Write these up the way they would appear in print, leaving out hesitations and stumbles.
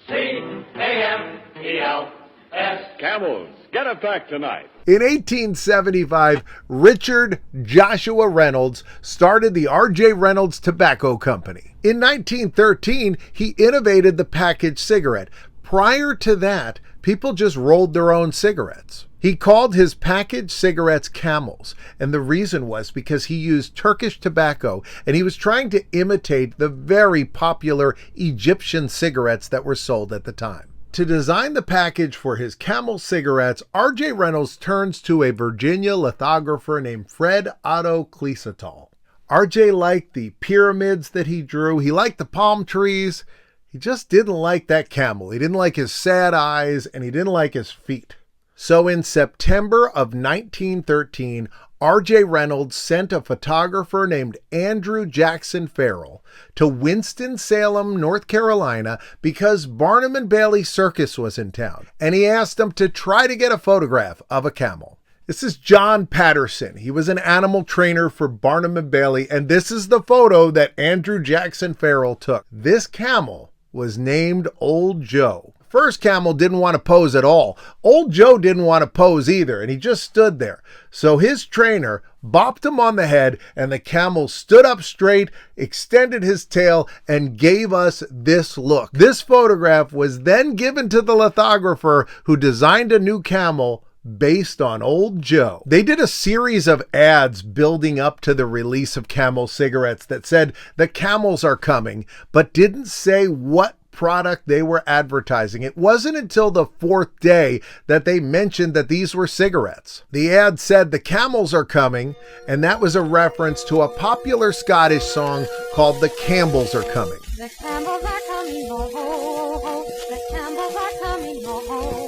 C-A-M-E-L-S. Camels, get a pack tonight. In 1875, Richard Joshua Reynolds started the R.J. Reynolds Tobacco Company. In 1913, he innovated the packaged cigarette. Prior to that, people just rolled their own cigarettes. He called his packaged cigarettes Camels, and the reason was because he used Turkish tobacco, and he was trying to imitate the very popular Egyptian cigarettes that were sold at the time. To design the package for his Camel cigarettes, R.J. Reynolds turns to a Virginia lithographer named Fred Otto Clissotal. R.J. liked the pyramids that he drew. He liked the palm trees. He just didn't like that camel. He didn't like his sad eyes, and he didn't like his feet. So in September of 1913, R.J. Reynolds sent a photographer named Andrew Jackson Farrell to Winston-Salem, North Carolina, because Barnum and Bailey Circus was in town, and he asked him to try to get a photograph of a camel. This is John Patterson. He was an animal trainer for Barnum and Bailey, and this is the photo that Andrew Jackson Farrell took. This camel was named Old Joe. First camel didn't want to pose at all. Old Joe didn't want to pose either, and he just stood there. So his trainer bopped him on the head, and the camel stood up straight, extended his tail, and gave us this look. This photograph was then given to the lithographer who designed a new camel based on Old Joe. They did a series of ads building up to the release of Camel cigarettes that said the camels are coming, but didn't say what product they were advertising. It wasn't until the fourth day that they mentioned that these were cigarettes. The ad said the camels are coming, and that was a reference to a popular Scottish song called The Campbells Are Coming. The Campbells are coming, ho, ho, ho. The Campbells are coming, ho, ho, ho.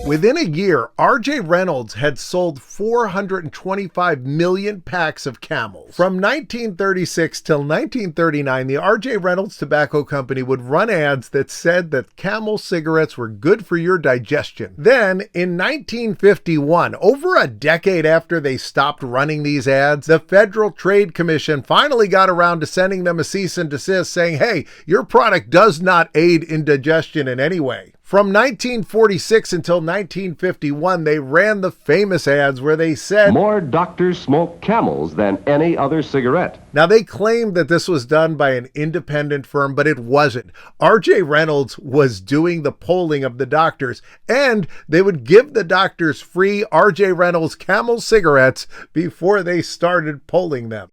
Within a year, R.J. Reynolds had sold 425 million packs of Camels. From 1936 till 1939, the R.J. Reynolds Tobacco Company would run ads that said that Camel cigarettes were good for your digestion. Then, in 1951, over a decade after they stopped running these ads, the Federal Trade Commission finally got around to sending them a cease and desist saying, hey, your product does not aid in digestion in any way. From 1946 until 1951, they ran the famous ads where they said, more doctors smoke Camels than any other cigarette. Now, they claimed that this was done by an independent firm, but it wasn't. R.J. Reynolds was doing the polling of the doctors, and they would give the doctors free R.J. Reynolds Camel cigarettes before they started polling them.